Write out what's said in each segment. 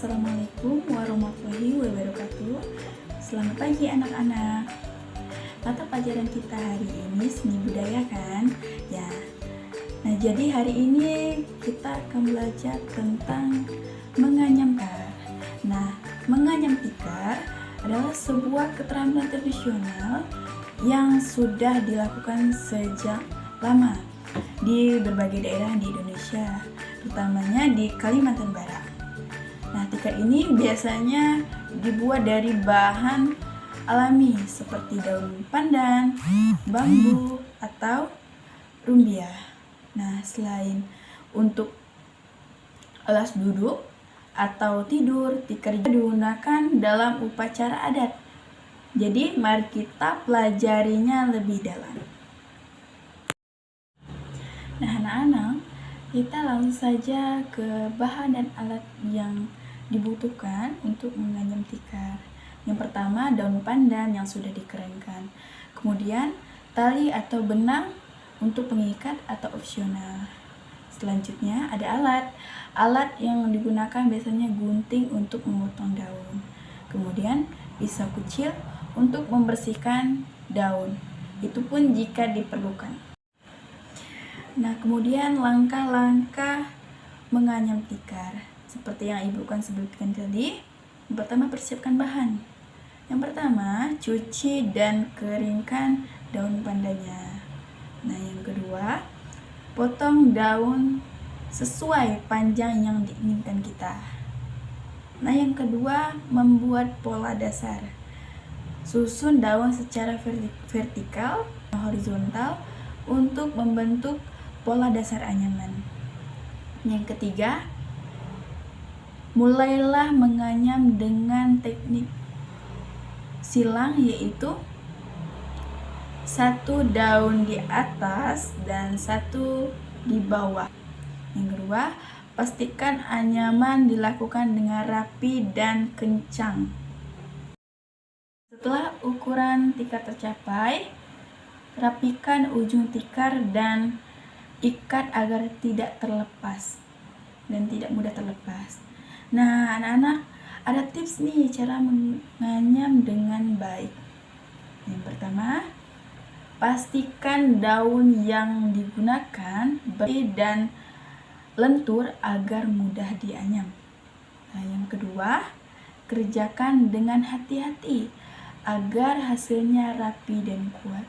Assalamualaikum warahmatullahi wabarakatuh. Selamat pagi anak-anak. Mata pelajaran kita hari ini seni budaya kan? Ya. Nah, jadi hari ini kita akan belajar tentang menganyam tikar. Nah, menganyam tikar adalah sebuah keterampilan tradisional yang sudah dilakukan sejak lama di berbagai daerah di Indonesia, utamanya di Kalimantan Barat. Nah, tikar ini biasanya dibuat dari bahan alami seperti daun pandan, bambu, atau rumbia. Nah, selain untuk alas duduk atau tidur, tikar digunakan dalam upacara adat. Jadi, mari kita pelajarinya lebih dalam. Nah, anak-anak, kita langsung saja ke bahan dan alat yang dibutuhkan untuk menganyam tikar. Yang pertama, daun pandan yang sudah dikeringkan. Kemudian, tali atau benang untuk pengikat atau opsional. Selanjutnya, ada alat. Alat yang digunakan biasanya gunting untuk memotong daun. Kemudian, pisau kecil untuk membersihkan daun. Itu pun jika diperlukan. Nah, kemudian langkah-langkah menganyam tikar seperti yang Ibu kan sebutkan tadi. Yang pertama, persiapkan bahan. Yang pertama, cuci dan keringkan daun pandannya. Nah, yang kedua, potong daun sesuai panjang yang diinginkan kita. Nah, yang kedua, membuat pola dasar. Susun daun secara vertikal dan horizontal untuk membentuk pola dasar anyaman. Yang ketiga, mulailah menganyam dengan teknik silang, yaitu satu daun di atas dan satu di bawah. Yang kedua, pastikan anyaman dilakukan dengan rapi dan kencang. Setelah ukuran tikar tercapai, rapikan ujung tikar dan ikat agar tidak terlepas dan tidak mudah terlepas. Nah, anak-anak, ada tips nih cara menganyam dengan baik. Yang pertama, pastikan daun yang digunakan bersih dan lentur agar mudah dianyam. Nah, yang kedua, kerjakan dengan hati-hati agar hasilnya rapi dan kuat.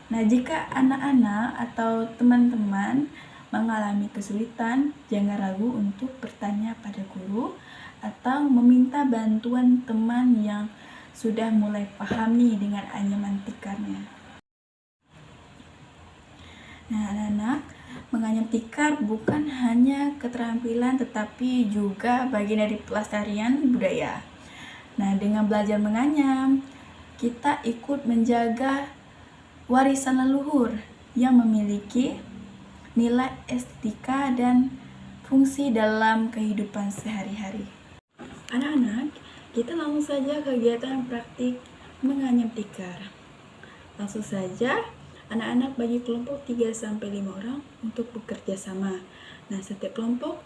Nah, jika anak-anak atau teman-teman mengalami kesulitan, jangan ragu untuk bertanya pada guru atau meminta bantuan teman yang sudah mulai pahami dengan anyaman tikarnya. Nah, anak-anak, menganyam tikar bukan hanya keterampilan tetapi juga bagian dari pelestarian budaya. Nah, dengan belajar menganyam, kita ikut menjaga warisan leluhur yang memiliki nilai estetika dan fungsi dalam kehidupan sehari-hari. Anak-anak, kita langsung saja kegiatan praktik menganyam tikar. Langsung saja, anak-anak bagi kelompok 3-5 orang untuk bekerja sama. Nah, setiap kelompok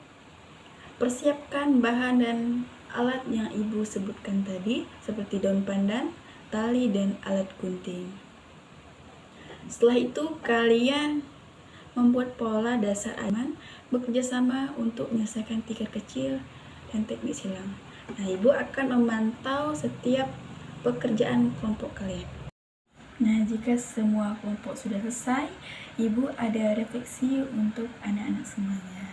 persiapkan bahan dan alat yang Ibu sebutkan tadi, seperti daun pandan, tali, dan alat gunting. Setelah itu, kalian membuat pola dasar anyaman, bekerja sama untuk menyelesaikan tikar kecil dan teknik silang. Nah, Ibu akan memantau setiap pekerjaan kelompok kalian. Nah, jika semua kelompok sudah selesai, Ibu ada refleksi untuk anak-anak semuanya.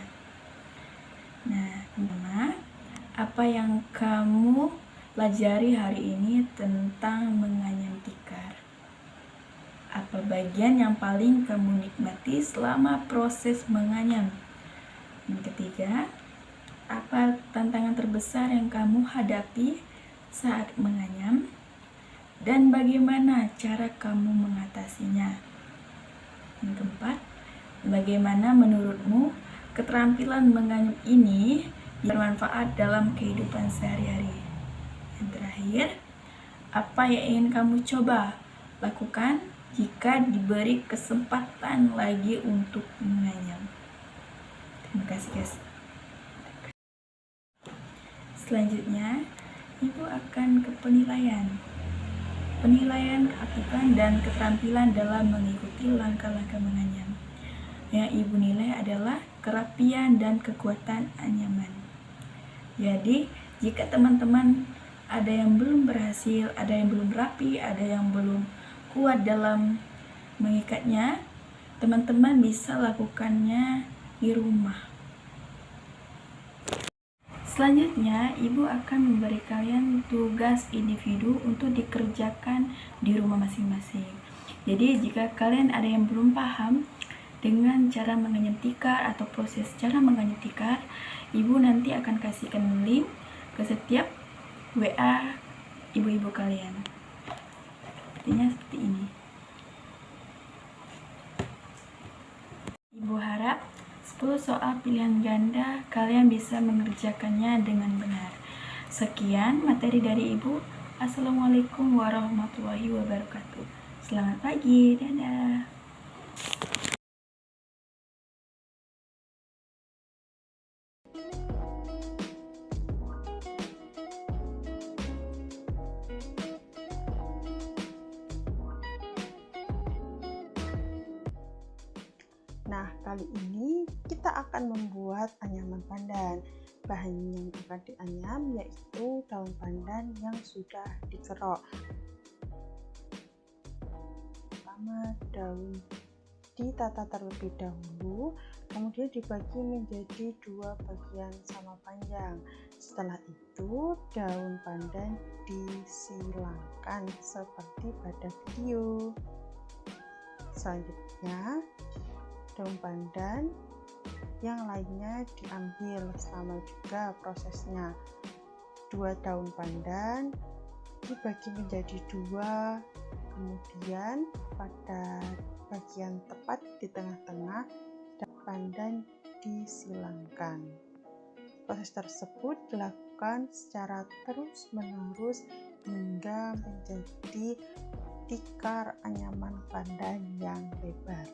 Nah, pertama, apa yang kamu pelajari hari ini tentang menganyam tikar? Apa bagian yang paling kamu nikmati selama proses menganyam? Yang ketiga, apa tantangan terbesar yang kamu hadapi saat menganyam? Dan bagaimana cara kamu mengatasinya? Yang keempat, bagaimana menurutmu keterampilan menganyam ini bermanfaat dalam kehidupan sehari-hari? Yang terakhir, apa yang ingin kamu coba lakukan jika diberi kesempatan lagi untuk menganyam? Terima kasih, guys. Selanjutnya, Ibu akan ke penilaian. Penilaian keaktifan dan keterampilan dalam mengikuti langkah-langkah menganyam. Yang Ibu nilai adalah kerapian dan kekuatan anyaman. Jadi, jika teman-teman ada yang belum berhasil, ada yang belum rapi, ada yang belum kuat dalam mengikatnya, teman-teman bisa lakukannya di rumah. Selanjutnya, Ibu akan memberi kalian tugas individu untuk dikerjakan di rumah masing-masing. Jadi, jika kalian ada yang belum paham dengan cara menganyam tikar atau proses cara menganyam tikar, Ibu nanti akan kasihkan link ke setiap WA ibu-ibu kalian. Artinya seperti ini. Ibu harap 10 soal pilihan ganda kalian bisa mengerjakannya dengan benar. Sekian materi dari Ibu. Assalamualaikum warahmatullahi wabarakatuh. Selamat pagi, dadah. Nah, kali ini kita akan membuat anyaman pandan. Bahan yang akan dianyam yaitu daun pandan yang sudah dikerok. Pertama, daun ditata terlebih dahulu, kemudian dibagi menjadi 2 bagian sama panjang. Setelah itu, daun pandan disilangkan seperti pada video. Selanjutnya, daun pandan yang lainnya diambil, sama juga prosesnya. 2 daun pandan dibagi menjadi 2, kemudian pada bagian tepat di tengah-tengah daun pandan disilangkan. Proses tersebut dilakukan secara terus-menerus hingga menjadi tikar anyaman pandan yang lebar.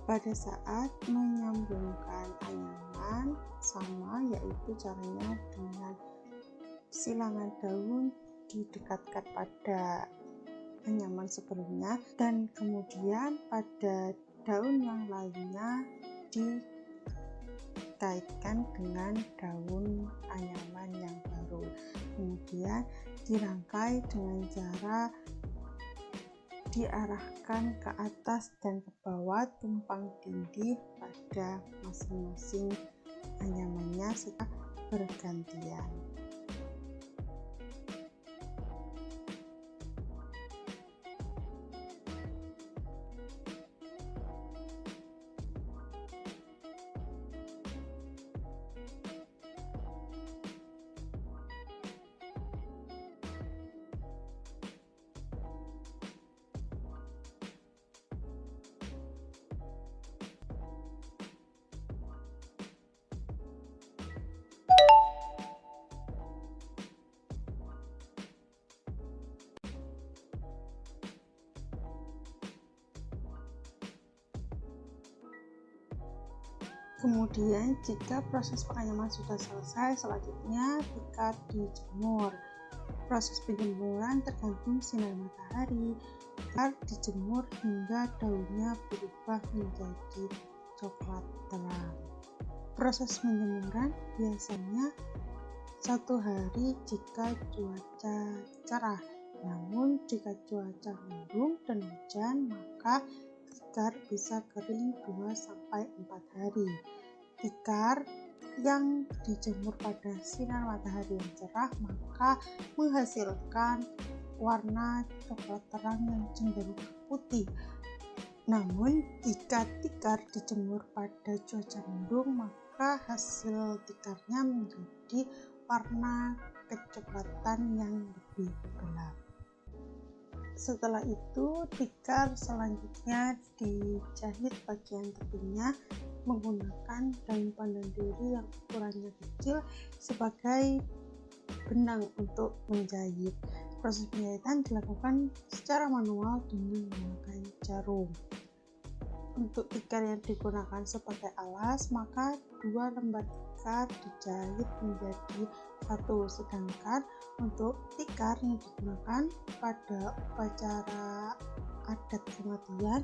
Pada saat menyambungkan anyaman sama, yaitu caranya dengan silangan daun didekatkan pada anyaman sebelumnya dan kemudian pada daun yang lainnya dikaitkan dengan daun anyaman yang baru, kemudian dirangkai dengan cara diarahkan ke atas dan ke bawah tumpang tindih pada masing-masing anyamannya secara bergantian. Kemudian jika proses penganyaman sudah selesai, selanjutnya tikar dijemur. Proses penjemuran tergantung sinar matahari. Tikar dijemur hingga daunnya berubah menjadi coklat terang. Proses penjemuran biasanya 1 hari jika cuaca cerah. Namun jika cuaca mendung dan hujan, maka tikar bisa kering 2-4 hari. Tikar yang dijemur pada sinar matahari yang cerah maka menghasilkan warna coklat terang yang cenderung putih. Namun jika tikar dijemur pada cuaca mendung, maka hasil tikarnya menjadi warna kecoklatan yang lebih gelap. Setelah itu, tikar selanjutnya dijahit bagian tepinya menggunakan daun pandan duri yang ukurannya kecil sebagai benang untuk menjahit. Proses penjahitan dilakukan secara manual dengan menggunakan jarum. Untuk tikar yang digunakan sebagai alas, maka 2 lembar tikar dijahit menjadi 1, sedangkan untuk tikar yang digunakan pada upacara adat kematian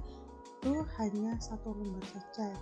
itu hanya 1 lembar saja.